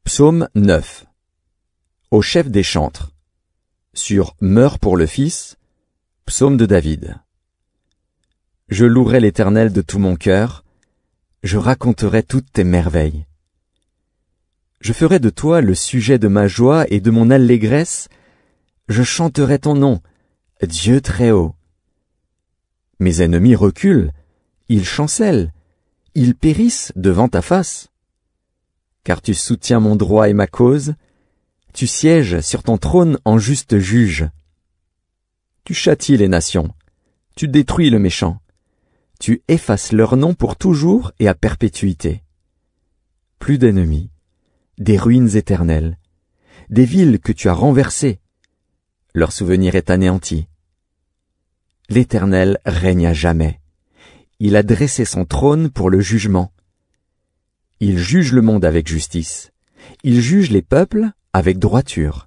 Psaume 9. Au chef des chantres. Sur Meurs pour le Fils, psaume de David. Je louerai l'Éternel de tout mon cœur, je raconterai toutes tes merveilles. Je ferai de toi le sujet de ma joie et de mon allégresse, je chanterai ton nom, Dieu très haut. Mes ennemis reculent, ils chancellent, ils périssent devant ta face. Car tu soutiens mon droit et ma cause, tu sièges sur ton trône en juste juge. Tu châties les nations, tu détruis le méchant, tu effaces leur nom pour toujours et à perpétuité. Plus d'ennemis, des ruines éternelles, des villes que tu as renversées, leur souvenir est anéanti. L'Éternel règne à jamais, il a dressé son trône pour le jugement. Il juge le monde avec justice. Il juge les peuples avec droiture.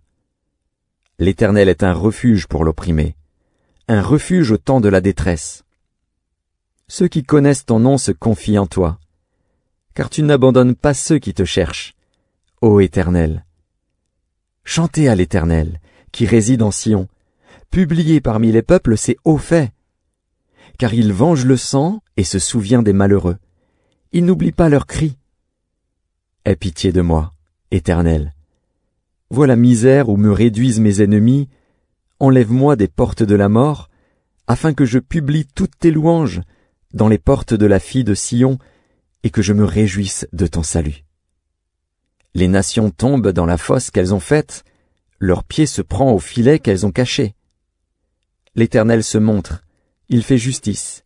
L'Éternel est un refuge pour l'opprimé, un refuge au temps de la détresse. Ceux qui connaissent ton nom se confient en toi, car tu n'abandonnes pas ceux qui te cherchent, ô Éternel. Chantez à l'Éternel, qui réside en Sion, publiez parmi les peuples ses hauts faits. Car il venge le sang et se souvient des malheureux. Il n'oublie pas leurs cris. Aie pitié de moi, Éternel. Vois la misère où me réduisent mes ennemis, enlève-moi des portes de la mort, afin que je publie toutes tes louanges dans les portes de la fille de Sion, et que je me réjouisse de ton salut. Les nations tombent dans la fosse qu'elles ont faite, leur pied se prend au filet qu'elles ont caché. L'Éternel se montre, il fait justice.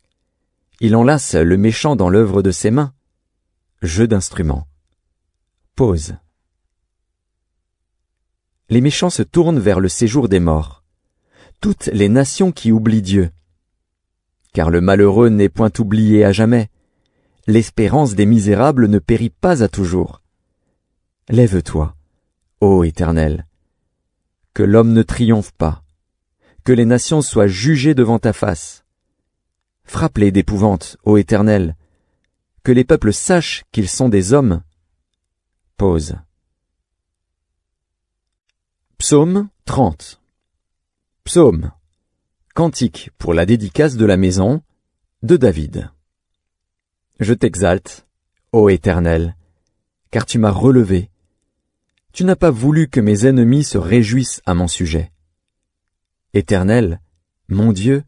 Il enlace le méchant dans l'œuvre de ses mains. Jeu d'instruments. Pause. Les méchants se tournent vers le séjour des morts. Toutes les nations qui oublient Dieu. Car le malheureux n'est point oublié à jamais. L'espérance des misérables ne périt pas à toujours. Lève-toi, ô Éternel. Que l'homme ne triomphe pas. Que les nations soient jugées devant ta face. Frappe-les d'épouvante, ô Éternel. Que les peuples sachent qu'ils sont des hommes. Pause. Psaume 30. Psaume. Cantique pour la dédicace de la maison de David. Je t'exalte, ô Éternel, car tu m'as relevé. Tu n'as pas voulu que mes ennemis se réjouissent à mon sujet. Éternel, mon Dieu,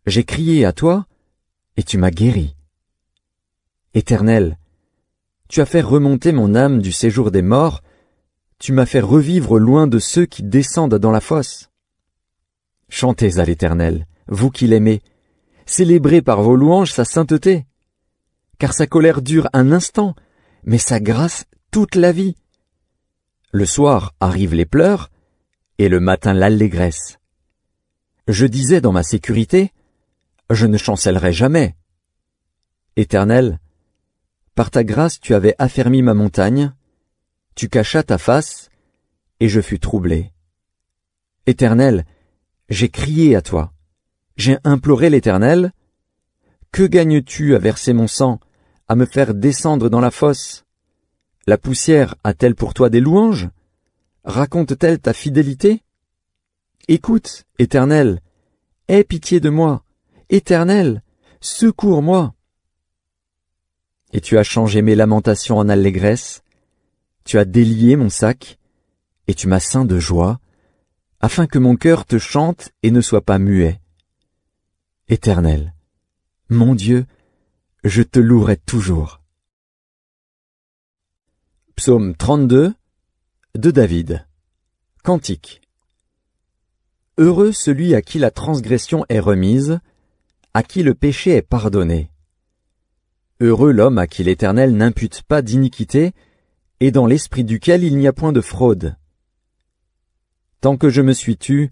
j'ai crié à toi, et tu m'as guéri. Éternel, tu as fait remonter mon âme du séjour des morts, tu m'as fait revivre loin de ceux qui descendent dans la fosse. Chantez à l'Éternel, vous qui l'aimez, célébrez par vos louanges sa sainteté, car sa colère dure un instant, mais sa grâce toute la vie. Le soir arrivent les pleurs, et le matin l'allégresse. Je disais dans ma sécurité, je ne chancellerai jamais. Éternel, par ta grâce tu avais affermi ma montagne, tu cachas ta face, et je fus troublé. Éternel, j'ai crié à toi, j'ai imploré l'Éternel. Que gagnes-tu à verser mon sang, à me faire descendre dans la fosse? La poussière a-t-elle pour toi des louanges? Raconte-t-elle ta fidélité? Écoute, Éternel, aie pitié de moi. Éternel, secours-moi. Et tu as changé mes lamentations en allégresse, tu as délié mon sac, et tu m'as ceint de joie, afin que mon cœur te chante et ne soit pas muet. Éternel, mon Dieu, je te louerai toujours. Psaume 32 de David. Cantique. Heureux celui à qui la transgression est remise, à qui le péché est pardonné. Heureux l'homme à qui l'Éternel n'impute pas d'iniquité, et dans l'esprit duquel il n'y a point de fraude. Tant que je me suis tu,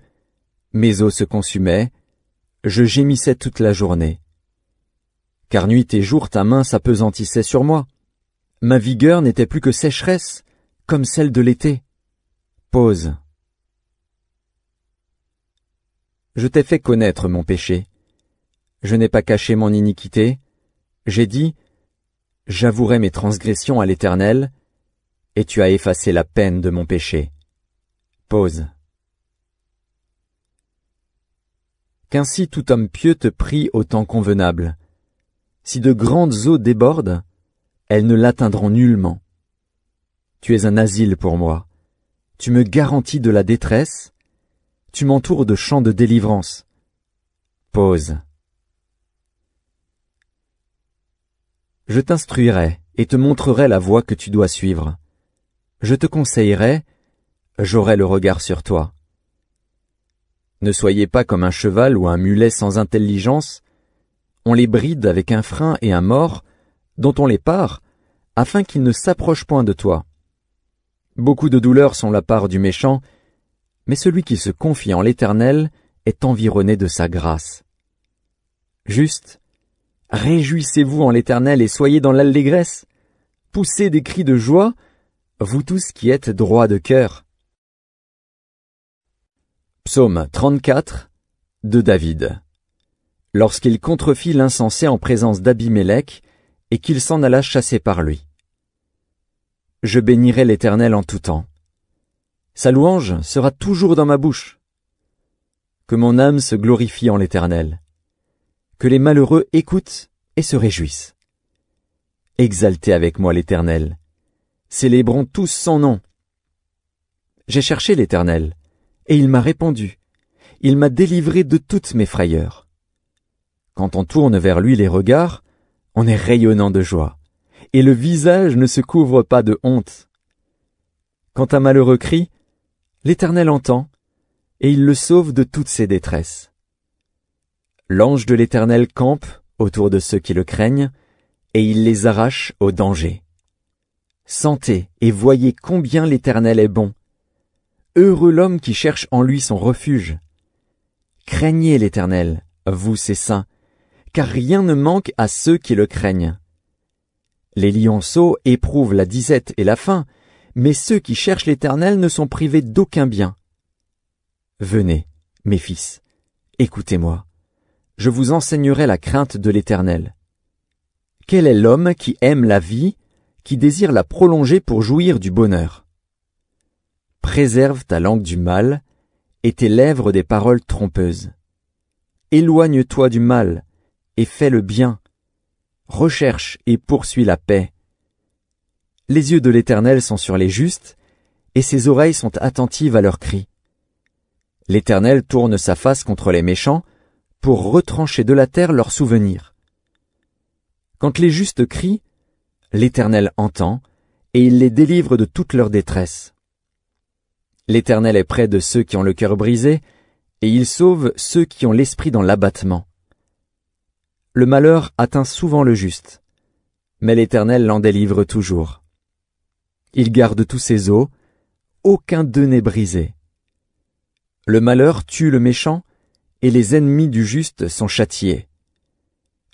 mes os se consumaient, je gémissais toute la journée. Car nuit et jour ta main s'appesantissait sur moi. Ma vigueur n'était plus que sécheresse, comme celle de l'été. Pause. Je t'ai fait connaître mon péché. Je n'ai pas caché mon iniquité. J'ai dit, j'avouerai mes transgressions à l'Éternel, et tu as effacé la peine de mon péché. Pause. Qu'ainsi tout homme pieux te prie au temps convenable. Si de grandes eaux débordent, elles ne l'atteindront nullement. Tu es un asile pour moi. Tu me garantis de la détresse. Tu m'entoures de chants de délivrance. Pause. Je t'instruirai et te montrerai la voie que tu dois suivre. Je te conseillerai, j'aurai le regard sur toi. Ne soyez pas comme un cheval ou un mulet sans intelligence. On les bride avec un frein et un mors, dont on les pare, afin qu'ils ne s'approchent point de toi. Beaucoup de douleurs sont la part du méchant, mais celui qui se confie en l'Éternel est environné de sa grâce. Juste, réjouissez-vous en l'Éternel et soyez dans l'allégresse. Poussez des cris de joie, vous tous qui êtes droits de cœur. Psaume 34 de David. Lorsqu'il contrefit l'insensé en présence d'Abimélec et qu'il s'en alla chasser par lui. Je bénirai l'Éternel en tout temps. Sa louange sera toujours dans ma bouche. Que mon âme se glorifie en l'Éternel. Que les malheureux écoutent et se réjouissent. Exaltez avec moi l'Éternel. Célébrons tous son nom. J'ai cherché l'Éternel, et il m'a répondu. Il m'a délivré de toutes mes frayeurs. Quand on tourne vers lui les regards, on est rayonnant de joie, et le visage ne se couvre pas de honte. Quand un malheureux crie, l'Éternel entend, et il le sauve de toutes ses détresses. L'ange de l'Éternel campe autour de ceux qui le craignent, et il les arrache au danger. Sentez et voyez combien l'Éternel est bon. Heureux l'homme qui cherche en lui son refuge. Craignez l'Éternel, vous ses saints, car rien ne manque à ceux qui le craignent. Les lionceaux éprouvent la disette et la faim, mais ceux qui cherchent l'Éternel ne sont privés d'aucun bien. Venez, mes fils, écoutez-moi. Je vous enseignerai la crainte de l'Éternel. Quel est l'homme qui aime la vie, qui désire la prolonger pour jouir du bonheur? Préserve ta langue du mal, et tes lèvres des paroles trompeuses. Éloigne-toi du mal, et fais le bien. Recherche et poursuis la paix. Les yeux de l'Éternel sont sur les justes, et ses oreilles sont attentives à leurs cris. L'Éternel tourne sa face contre les méchants, pour retrancher de la terre leurs souvenirs. Quand les justes crient, l'Éternel entend, et il les délivre de toute leur détresse. L'Éternel est près de ceux qui ont le cœur brisé, et il sauve ceux qui ont l'esprit dans l'abattement. Le malheur atteint souvent le juste, mais l'Éternel l'en délivre toujours. Il garde tous ses os, aucun d'eux n'est brisé. Le malheur tue le méchant, et les ennemis du juste sont châtiés.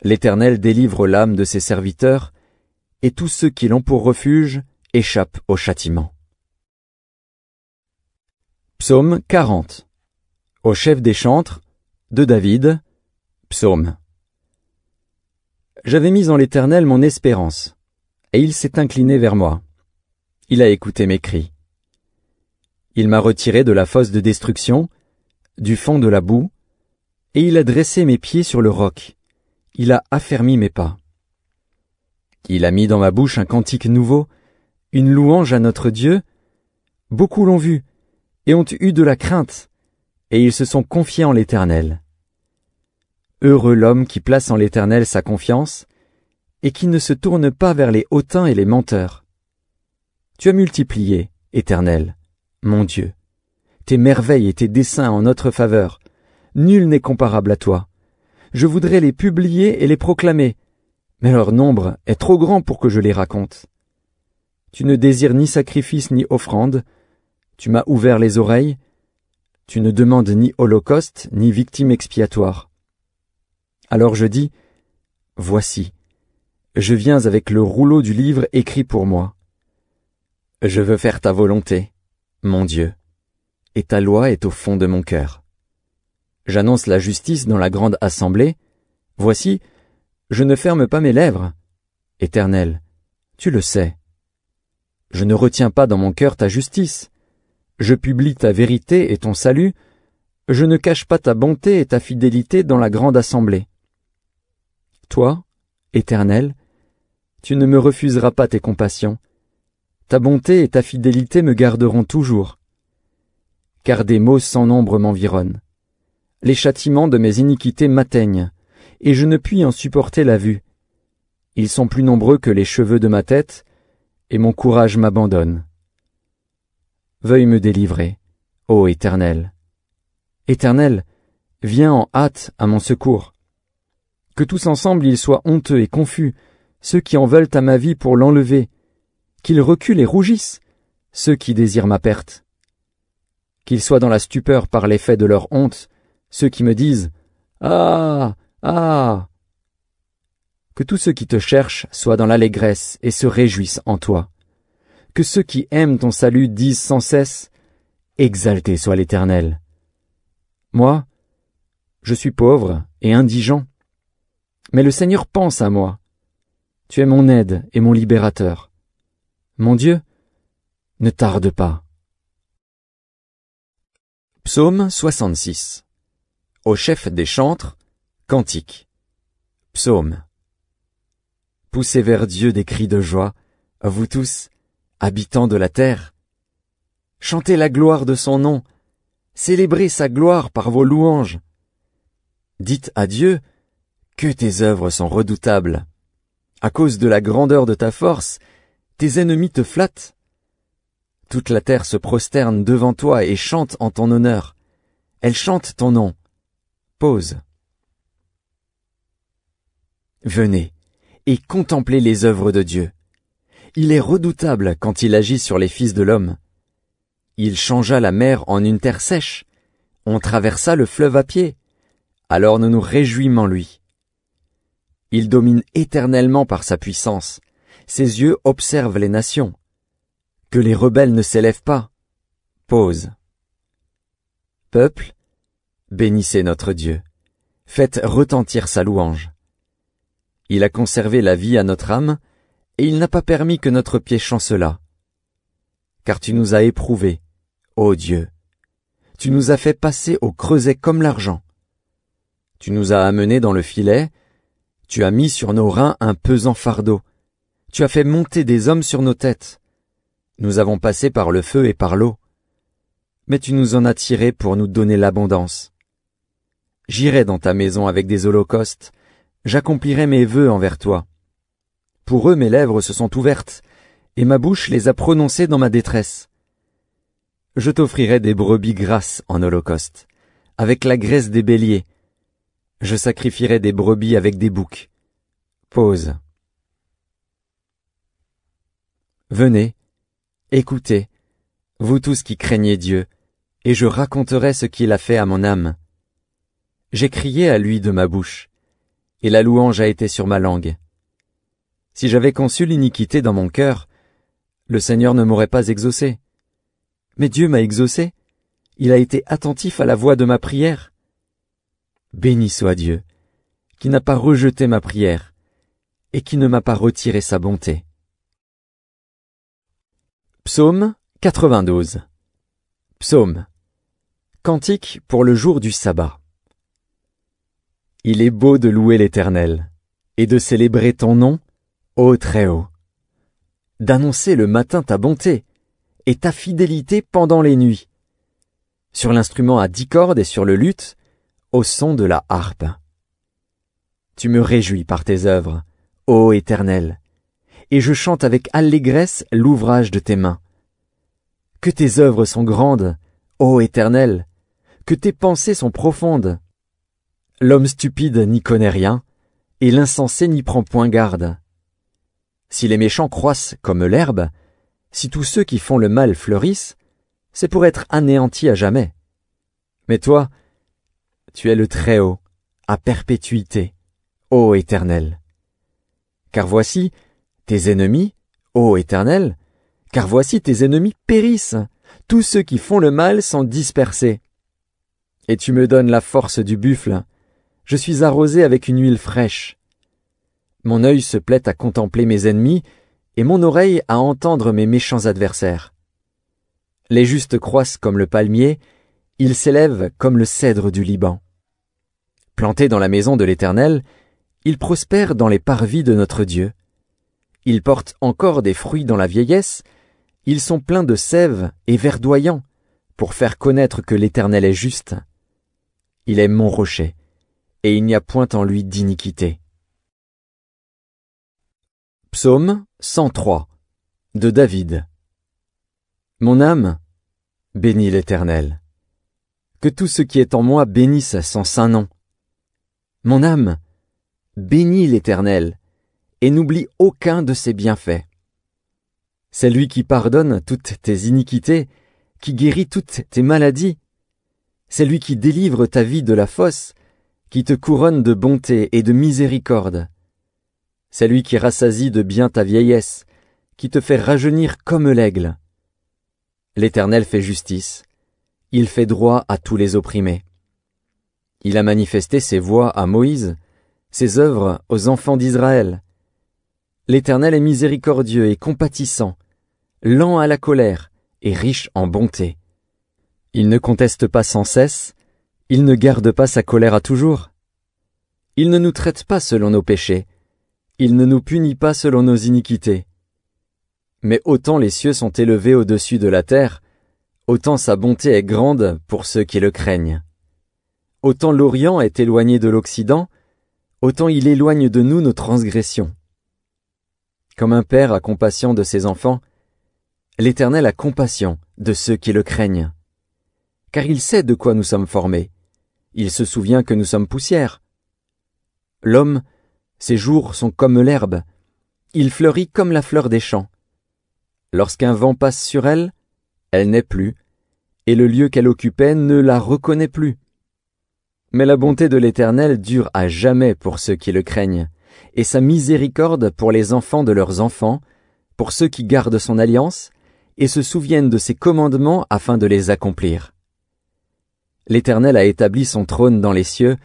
L'Éternel délivre l'âme de ses serviteurs, et tous ceux qui l'ont pour refuge échappent au châtiment. Psaume 40. Au chef des chantres, de David, psaume. J'avais mis en l'Éternel mon espérance, et il s'est incliné vers moi. Il a écouté mes cris. Il m'a retiré de la fosse de destruction, du fond de la boue, et il a dressé mes pieds sur le roc. Il a affermi mes pas. Il a mis dans ma bouche un cantique nouveau, une louange à notre Dieu. Beaucoup l'ont vu, et ont eu de la crainte, et ils se sont confiés en l'Éternel. Heureux l'homme qui place en l'Éternel sa confiance, et qui ne se tourne pas vers les hautains et les menteurs. Tu as multiplié, Éternel, mon Dieu, tes merveilles et tes desseins en notre faveur. Nul n'est comparable à toi. Je voudrais les publier et les proclamer, mais leur nombre est trop grand pour que je les raconte. Tu ne désires ni sacrifice ni offrande, tu m'as ouvert les oreilles, tu ne demandes ni holocauste ni victime expiatoire. Alors je dis, voici, je viens avec le rouleau du livre écrit pour moi. Je veux faire ta volonté, mon Dieu, et ta loi est au fond de mon cœur. J'annonce la justice dans la grande assemblée. Voici, je ne ferme pas mes lèvres. Éternel, tu le sais. Je ne retiens pas dans mon cœur ta justice. Je publie ta vérité et ton salut. Je ne cache pas ta bonté et ta fidélité dans la grande assemblée. Toi, Éternel, tu ne me refuseras pas tes compassions. Ta bonté et ta fidélité me garderont toujours. Car des maux sans nombre m'environnent. Les châtiments de mes iniquités m'atteignent, et je ne puis en supporter la vue. Ils sont plus nombreux que les cheveux de ma tête, et mon courage m'abandonne. Veuille me délivrer, ô Éternel. Éternel, viens en hâte à mon secours. Que tous ensemble ils soient honteux et confus, ceux qui en veulent à ma vie pour l'enlever, qu'ils reculent et rougissent, ceux qui désirent ma perte. Qu'ils soient dans la stupeur par l'effet de leur honte, ceux qui me disent « Ah, ah !» Que tous ceux qui te cherchent soient dans l'allégresse et se réjouissent en toi. Que ceux qui aiment ton salut disent sans cesse « Exalté soit l'Éternel !» Moi, je suis pauvre et indigent, mais le Seigneur pense à moi. Tu es mon aide et mon libérateur. Mon Dieu, ne tarde pas. Psaume 66. Au chef des chantres, cantique. Psaume. Poussez vers Dieu des cris de joie, vous tous, habitants de la terre. Chantez la gloire de son nom, célébrez sa gloire par vos louanges. Dites à Dieu que tes œuvres sont redoutables. À cause de la grandeur de ta force, tes ennemis te flattent. Toute la terre se prosterne devant toi et chante en ton honneur. Elle chante ton nom. Pause. Venez et contemplez les œuvres de Dieu. Il est redoutable quand il agit sur les fils de l'homme. Il changea la mer en une terre sèche. On traversa le fleuve à pied. Alors nous nous réjouîmes en lui. Il domine éternellement par sa puissance. Ses yeux observent les nations. Que les rebelles ne s'élèvent pas. Pause. Peuple, bénissez notre Dieu. Faites retentir sa louange. Il a conservé la vie à notre âme, et il n'a pas permis que notre pied chancelât. Car tu nous as éprouvés, ô Dieu. Tu nous as fait passer au creuset comme l'argent. Tu nous as amenés dans le filet, tu as mis sur nos reins un pesant fardeau. Tu as fait monter des hommes sur nos têtes. Nous avons passé par le feu et par l'eau. Mais tu nous en as tirés pour nous donner l'abondance. J'irai dans ta maison avec des holocaustes. J'accomplirai mes vœux envers toi. Pour eux mes lèvres se sont ouvertes, et ma bouche les a prononcées dans ma détresse. Je t'offrirai des brebis grasses en holocauste, avec la graisse des béliers. Je sacrifierai des brebis avec des boucs. Pause. Venez, écoutez, vous tous qui craignez Dieu, et je raconterai ce qu'il a fait à mon âme. J'ai crié à lui de ma bouche, et la louange a été sur ma langue. Si j'avais conçu l'iniquité dans mon cœur, le Seigneur ne m'aurait pas exaucé. Mais Dieu m'a exaucé, il a été attentif à la voix de ma prière. Béni soit Dieu, qui n'a pas rejeté ma prière, et qui ne m'a pas retiré sa bonté. Psaume 92. Psaume. Cantique pour le jour du sabbat. Il est beau de louer l'Éternel, et de célébrer ton nom, ô Très-Haut. D'annoncer le matin ta bonté, et ta fidélité pendant les nuits. Sur l'instrument à 10 cordes et sur le luth, au son de la harpe. Tu me réjouis par tes œuvres, ô Éternel, et je chante avec allégresse l'ouvrage de tes mains. Que tes œuvres sont grandes, ô Éternel, que tes pensées sont profondes. L'homme stupide n'y connaît rien, et l'insensé n'y prend point garde. Si les méchants croissent comme l'herbe, si tous ceux qui font le mal fleurissent, c'est pour être anéantis à jamais. Mais toi, tu es le Très-Haut, à perpétuité, ô Éternel. Car voici, tes ennemis, ô Éternel, car voici tes ennemis périssent, tous ceux qui font le mal sont dispersés. Et tu me donnes la force du buffle, je suis arrosé avec une huile fraîche. Mon œil se plaît à contempler mes ennemis, et mon oreille à entendre mes méchants adversaires. Les justes croissent comme le palmier, ils s'élèvent comme le cèdre du Liban. Plantés dans la maison de l'Éternel, ils prospèrent dans les parvis de notre Dieu. Ils portent encore des fruits dans la vieillesse, ils sont pleins de sève et verdoyants, pour faire connaître que l'Éternel est juste. Il est mon rocher, et il n'y a point en lui d'iniquité. Psaume 103 de David. Mon âme, bénis l'Éternel. Que tout ce qui est en moi bénisse son saint nom. Mon âme, bénis l'Éternel, et n'oublie aucun de ses bienfaits. C'est lui qui pardonne toutes tes iniquités, qui guérit toutes tes maladies. C'est lui qui délivre ta vie de la fosse, qui te couronne de bonté et de miséricorde. C'est lui qui rassasie de bien ta vieillesse, qui te fait rajeunir comme l'aigle. L'Éternel fait justice, il fait droit à tous les opprimés. Il a manifesté ses voies à Moïse, ses œuvres aux enfants d'Israël. L'Éternel est miséricordieux et compatissant, lent à la colère et riche en bonté. Il ne conteste pas sans cesse, il ne garde pas sa colère à toujours. Il ne nous traite pas selon nos péchés, il ne nous punit pas selon nos iniquités. Mais autant les cieux sont élevés au-dessus de la terre, autant sa bonté est grande pour ceux qui le craignent. Autant l'Orient est éloigné de l'Occident, autant il éloigne de nous nos transgressions. Comme un père a compassion de ses enfants, l'Éternel a compassion de ceux qui le craignent. Car il sait de quoi nous sommes formés. Il se souvient que nous sommes poussière. L'homme, ses jours sont comme l'herbe. Il fleurit comme la fleur des champs. Lorsqu'un vent passe sur elle, elle n'est plus, et le lieu qu'elle occupait ne la reconnaît plus. Mais la bonté de l'Éternel dure à jamais pour ceux qui le craignent, et sa miséricorde pour les enfants de leurs enfants, pour ceux qui gardent son alliance, et se souviennent de ses commandements afin de les accomplir. L'Éternel a établi son trône dans les cieux,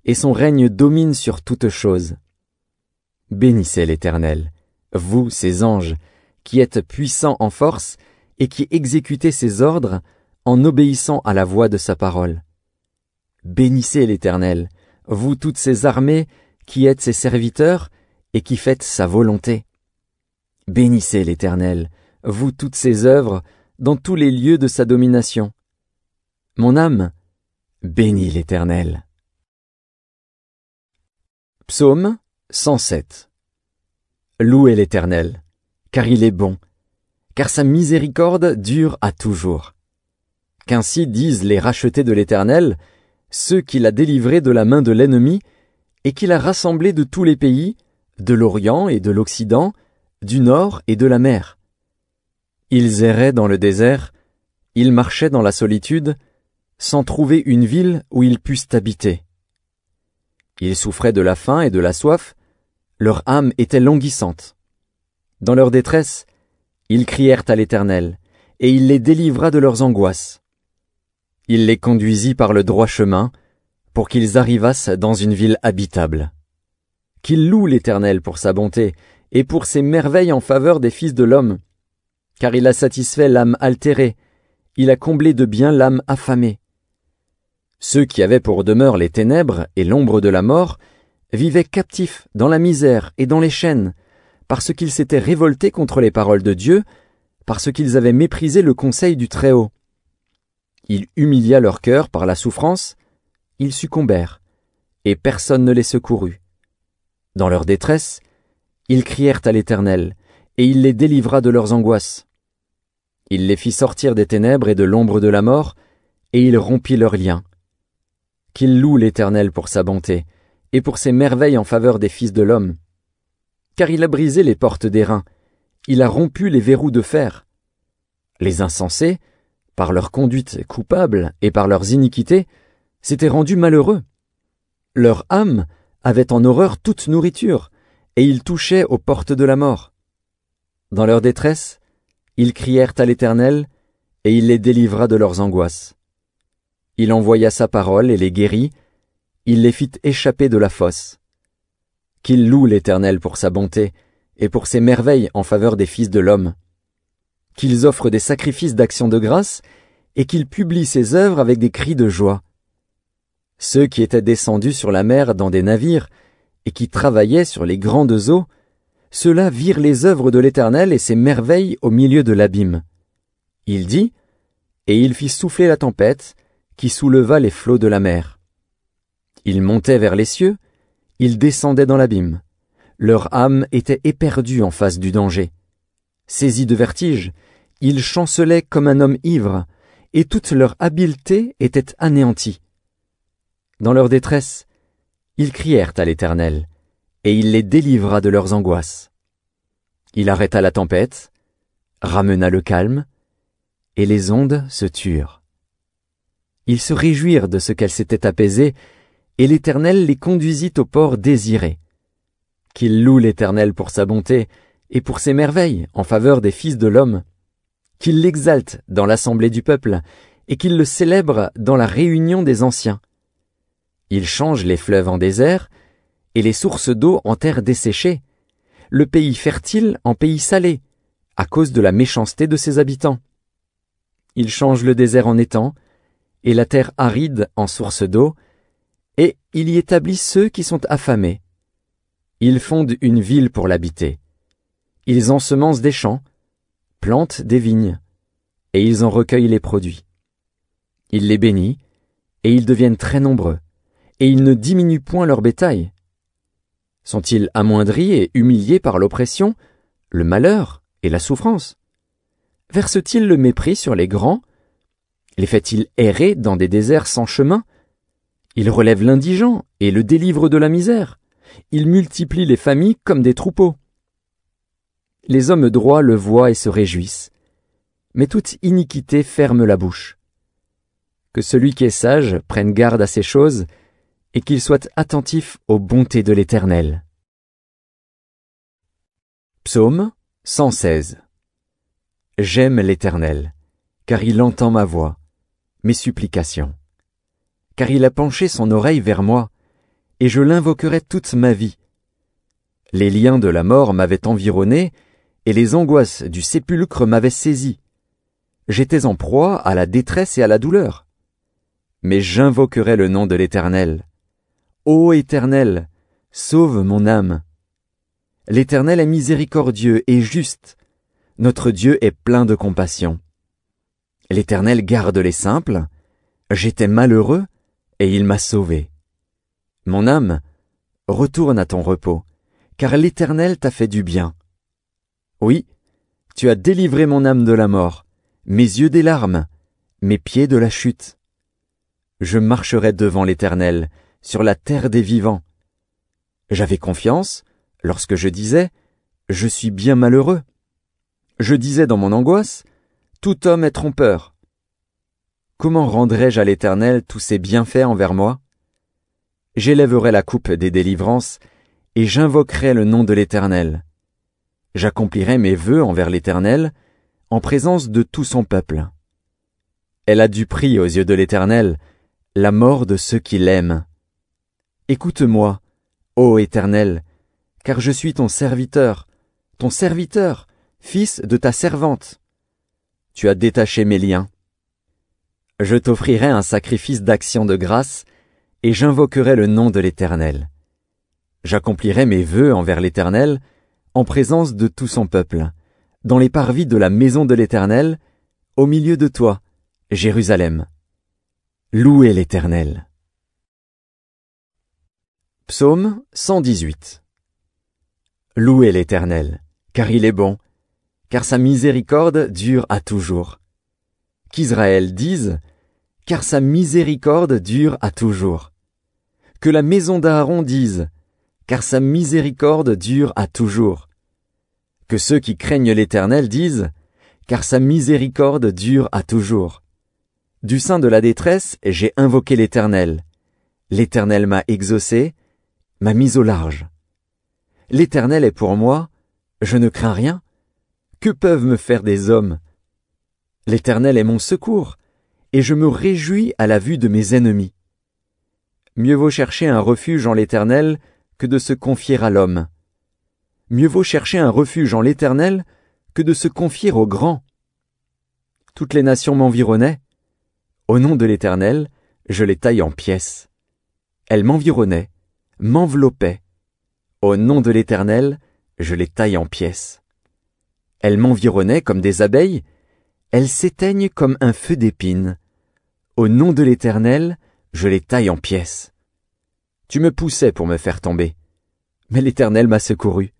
et son règne domine sur toutes choses. Bénissez l'Éternel, vous, ses anges, qui êtes puissants en force, et qui exécutez ses ordres en obéissant à la voix de sa parole. Bénissez l'Éternel, vous toutes ses armées, qui êtes ses serviteurs, et qui faites sa volonté. Bénissez l'Éternel, vous toutes ses œuvres, dans tous les lieux de sa domination. Mon âme, bénis l'Éternel. Psaume 107. Louez l'Éternel, car il est bon, car sa miséricorde dure à toujours. Qu'ainsi disent les rachetés de l'Éternel, ceux qu'il a délivrés de la main de l'ennemi, et qu'il a rassemblés de tous les pays, de l'Orient et de l'Occident, du Nord et de la mer. Ils erraient dans le désert, ils marchaient dans la solitude, sans trouver une ville où ils pussent habiter. Ils souffraient de la faim et de la soif, leur âme était languissante. Dans leur détresse, ils crièrent à l'Éternel, et il les délivra de leurs angoisses. Il les conduisit par le droit chemin, pour qu'ils arrivassent dans une ville habitable. Qu'ils louent l'Éternel pour sa bonté, et pour ses merveilles en faveur des fils de l'homme, car il a satisfait l'âme altérée, il a comblé de bien l'âme affamée. Ceux qui avaient pour demeure les ténèbres et l'ombre de la mort vivaient captifs dans la misère et dans les chaînes, parce qu'ils s'étaient révoltés contre les paroles de Dieu, parce qu'ils avaient méprisé le conseil du Très-Haut. Il humilia leur cœur par la souffrance, ils succombèrent, et personne ne les secourut. Dans leur détresse, ils crièrent à l'Éternel, et il les délivra de leurs angoisses. Il les fit sortir des ténèbres et de l'ombre de la mort, et il rompit leurs liens. Qu'ils louent l'Éternel pour sa bonté, et pour ses merveilles en faveur des fils de l'homme. Car il a brisé les portes d'airain, il a rompu les verrous de fer. Les insensés, par leur conduite coupable et par leurs iniquités, s'étaient rendus malheureux. Leur âme avait en horreur toute nourriture, et ils touchaient aux portes de la mort. Dans leur détresse, ils crièrent à l'Éternel, et il les délivra de leurs angoisses. Il envoya sa parole et les guérit, il les fit échapper de la fosse. Qu'ils louent l'Éternel pour sa bonté, et pour ses merveilles en faveur des fils de l'homme. Qu'ils offrent des sacrifices d'action de grâce et qu'ils publient ses œuvres avec des cris de joie. Ceux qui étaient descendus sur la mer dans des navires et qui travaillaient sur les grandes eaux, ceux-là virent les œuvres de l'Éternel et ses merveilles au milieu de l'abîme. Il dit, et il fit souffler la tempête, qui souleva les flots de la mer. Ils montaient vers les cieux, ils descendaient dans l'abîme. Leur âme était éperdue en face du danger. Saisis de vertige, ils chancelaient comme un homme ivre, et toute leur habileté était anéantie. Dans leur détresse, ils crièrent à l'Éternel, et il les délivra de leurs angoisses. Il arrêta la tempête, ramena le calme, et les ondes se turent. Ils se réjouirent de ce qu'elles s'étaient apaisées, et l'Éternel les conduisit au port désiré. Qu'ils louent l'Éternel pour sa bonté et pour ses merveilles en faveur des fils de l'homme, qu'ils l'exaltent dans l'assemblée du peuple, et qu'ils le célèbrent dans la réunion des anciens. Il change les fleuves en désert, et les sources d'eau en terre desséchée, le pays fertile en pays salé, à cause de la méchanceté de ses habitants. Il change le désert en étang, et la terre aride en source d'eau, et il y établit ceux qui sont affamés. Ils fondent une ville pour l'habiter. Ils ensemencent des champs, plantent des vignes, et ils en recueillent les produits. Il les bénit, et ils deviennent très nombreux, et ils ne diminuent point leur bétail. Sont-ils amoindris et humiliés par l'oppression, le malheur et la souffrance? Verse-t-il le mépris sur les grands? Les fait-il errer dans des déserts sans chemin? Il relève l'indigent et le délivre de la misère. Il multiplie les familles comme des troupeaux. Les hommes droits le voient et se réjouissent, mais toute iniquité ferme la bouche. Que celui qui est sage prenne garde à ces choses, et qu'il soit attentif aux bontés de l'Éternel. Psaume 116. J'aime l'Éternel, car il entend ma voix, mes supplications. Car il a penché son oreille vers moi, et je l'invoquerai toute ma vie. Les liens de la mort m'avaient environné, et les angoisses du sépulcre m'avaient saisi. J'étais en proie à la détresse et à la douleur. Mais j'invoquerai le nom de l'Éternel. Ô Éternel, sauve mon âme. L'Éternel est miséricordieux et juste. Notre Dieu est plein de compassion. L'Éternel garde les simples. J'étais malheureux, et il m'a sauvé. Mon âme, retourne à ton repos, car l'Éternel t'a fait du bien. Oui, tu as délivré mon âme de la mort, mes yeux des larmes, mes pieds de la chute. Je marcherai devant l'Éternel, sur la terre des vivants. J'avais confiance lorsque je disais « Je suis bien malheureux ». Je disais dans mon angoisse « Tout homme est trompeur ». Comment rendrai-je à l'Éternel tous ses bienfaits envers moi? J'élèverai la coupe des délivrances, et j'invoquerai le nom de l'Éternel. J'accomplirai mes vœux envers l'Éternel, en présence de tout son peuple. Elle a du prix aux yeux de l'Éternel, la mort de ceux qui l'aiment. Écoute-moi, ô Éternel, car je suis ton serviteur, fils de ta servante. Tu as détaché mes liens. Je t'offrirai un sacrifice d'action de grâce, et j'invoquerai le nom de l'Éternel. J'accomplirai mes vœux envers l'Éternel, en présence de tout son peuple, dans les parvis de la maison de l'Éternel, au milieu de toi, Jérusalem. Louez l'Éternel. Psaume 118. Louez l'Éternel, car il est bon, car sa miséricorde dure à toujours. Qu'Israël dise, car sa miséricorde dure à toujours. Que la maison d'Aaron dise, car sa miséricorde dure à toujours. Que ceux qui craignent l'Éternel disent, car sa miséricorde dure à toujours. Du sein de la détresse, j'ai invoqué l'Éternel. L'Éternel m'a exaucé, m'a mis au large. L'Éternel est pour moi, je ne crains rien. Que peuvent me faire des hommes? L'Éternel est mon secours, et je me réjouis à la vue de mes ennemis. Mieux vaut chercher un refuge en l'Éternel que de se confier à l'homme. Mieux vaut chercher un refuge en l'Éternel que de se confier aux grands. Toutes les nations m'environnaient. Au nom de l'Éternel, je les taille en pièces. Elles m'environnaient, m'enveloppaient. Au nom de l'Éternel, je les taille en pièces. Elles m'environnaient comme des abeilles, elles s'éteignent comme un feu d'épines. Au nom de l'Éternel, je les taille en pièces. Tu me poussais pour me faire tomber, mais l'Éternel m'a secouru.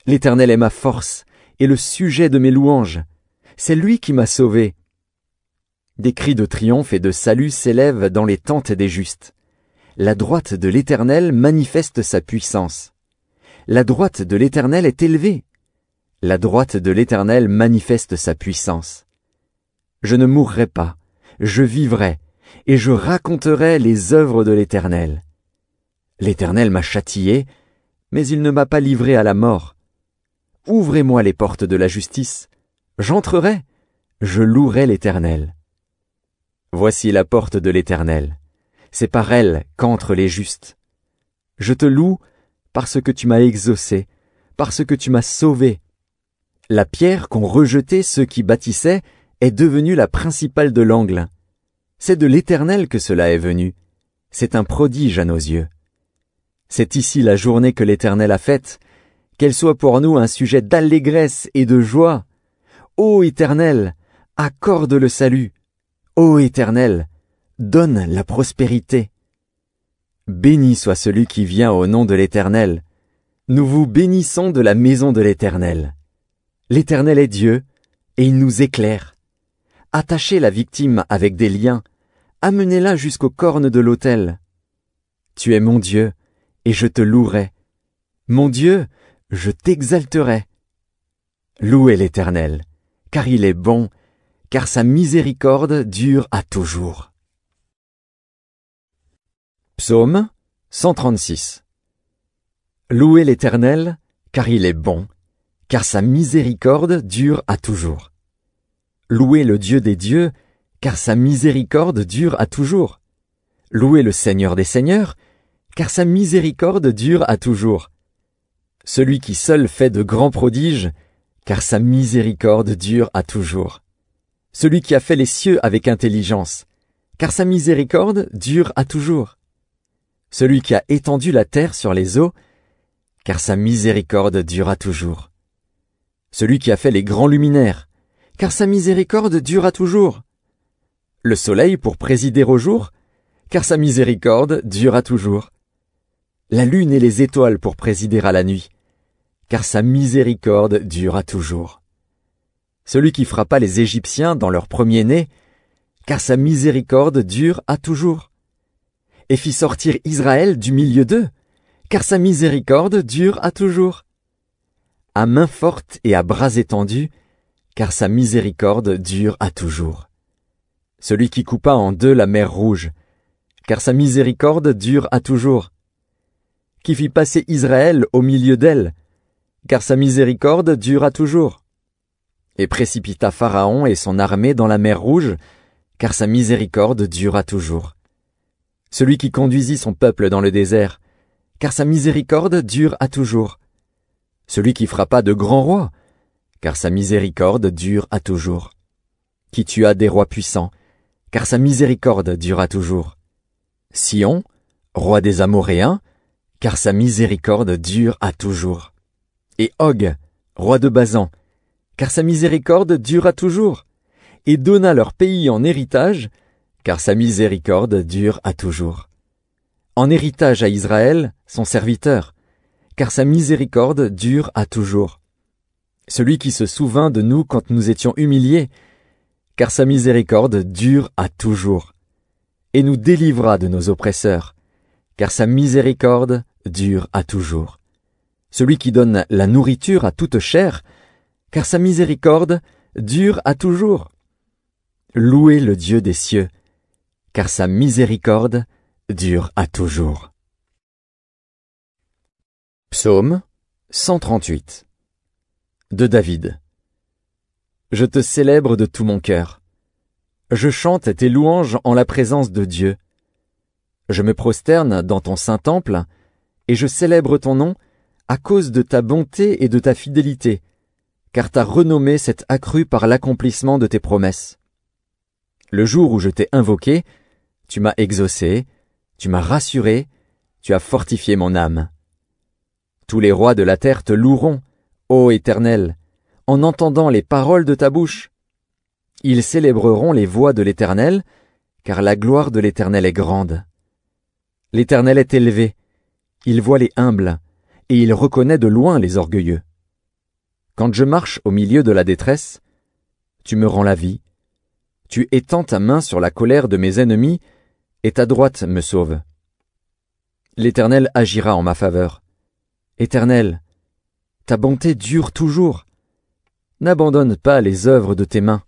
L'Éternel est ma force et le sujet de mes louanges. C'est lui qui m'a sauvé. Des cris de triomphe et de salut s'élèvent dans les tentes des justes. La droite de l'Éternel manifeste sa puissance. La droite de l'Éternel est élevée. La droite de l'Éternel manifeste sa puissance. Je ne mourrai pas, je vivrai, et je raconterai les œuvres de l'Éternel. L'Éternel m'a châtié, mais il ne m'a pas livré à la mort. Ouvrez-moi les portes de la justice, j'entrerai, je louerai l'Éternel. Voici la porte de l'Éternel, c'est par elle qu'entrent les justes. Je te loue parce que tu m'as exaucé, parce que tu m'as sauvé. La pierre qu'ont rejetée ceux qui bâtissaient est devenue la principale de l'angle. C'est de l'Éternel que cela est venu. C'est un prodige à nos yeux. C'est ici la journée que l'Éternel a faite, qu'elle soit pour nous un sujet d'allégresse et de joie. Ô Éternel, accorde le salut. Ô Éternel, donne la prospérité. Béni soit celui qui vient au nom de l'Éternel. Nous vous bénissons de la maison de l'Éternel. L'Éternel est Dieu, et il nous éclaire. Attachez la victime avec des liens, amenez-la jusqu'aux cornes de l'autel. Tu es mon Dieu, et je te louerai. Mon Dieu, je t'exalterai. Louez l'Éternel, car il est bon, car sa miséricorde dure à toujours. Psaume 136. Louez l'Éternel, car il est bon, car sa miséricorde dure à toujours. Louez le Dieu des dieux, car sa miséricorde dure à toujours. Louez le Seigneur des seigneurs, car sa miséricorde dure à toujours. Celui qui seul fait de grands prodiges, car sa miséricorde dure à toujours. Celui qui a fait les cieux avec intelligence, car sa miséricorde dure à toujours. Celui qui a étendu la terre sur les eaux, car sa miséricorde dure à toujours. Celui qui a fait les grands luminaires, car sa miséricorde dure à toujours. Le soleil pour présider au jour, car sa miséricorde dure à toujours. La lune et les étoiles pour présider à la nuit, car sa miséricorde dure à toujours. Celui qui frappa les Égyptiens dans leur premier-né, car sa miséricorde dure à toujours. Et fit sortir Israël du milieu d'eux, car sa miséricorde dure à toujours. À main forte et à bras étendus, car sa miséricorde dure à toujours. Celui qui coupa en deux la mer Rouge, car sa miséricorde dure à toujours. Qui fit passer Israël au milieu d'elle, car sa miséricorde dure à toujours. Et précipita Pharaon et son armée dans la mer Rouge, car sa miséricorde dure à toujours. Celui qui conduisit son peuple dans le désert, car sa miséricorde dure à toujours. Celui qui frappa de grands rois, car sa miséricorde dure à toujours. Qui tua des rois puissants, car sa miséricorde dure à toujours. Sion, roi des Amoréens, car sa miséricorde dure à toujours. Et Og, roi de Basan, car sa miséricorde dure à toujours. Et donna leur pays en héritage, car sa miséricorde dure à toujours. En héritage à Israël, son serviteur, car sa miséricorde dure à toujours. Celui qui se souvint de nous quand nous étions humiliés, car sa miséricorde dure à toujours. Et nous délivra de nos oppresseurs, car sa miséricorde dure à toujours. Celui qui donne la nourriture à toute chair, car sa miséricorde dure à toujours. Louez le Dieu des cieux, car sa miséricorde dure à toujours. Psaume 138 de David. Je te célèbre de tout mon cœur. Je chante tes louanges en la présence de Dieu. Je me prosterne dans ton saint temple, et je célèbre ton nom à cause de ta bonté et de ta fidélité, car ta renommée s'est accrue par l'accomplissement de tes promesses. Le jour où je t'ai invoqué, tu m'as exaucé, tu m'as rassuré, tu as fortifié mon âme. Tous les rois de la terre te loueront, ô Éternel, en entendant les paroles de ta bouche. Ils célébreront les voies de l'Éternel, car la gloire de l'Éternel est grande. L'Éternel est élevé, il voit les humbles, et il reconnaît de loin les orgueilleux. Quand je marche au milieu de la détresse, tu me rends la vie. Tu étends ta main sur la colère de mes ennemis, et ta droite me sauve. L'Éternel agira en ma faveur. Éternel, ta bonté dure toujours. N'abandonne pas les œuvres de tes mains.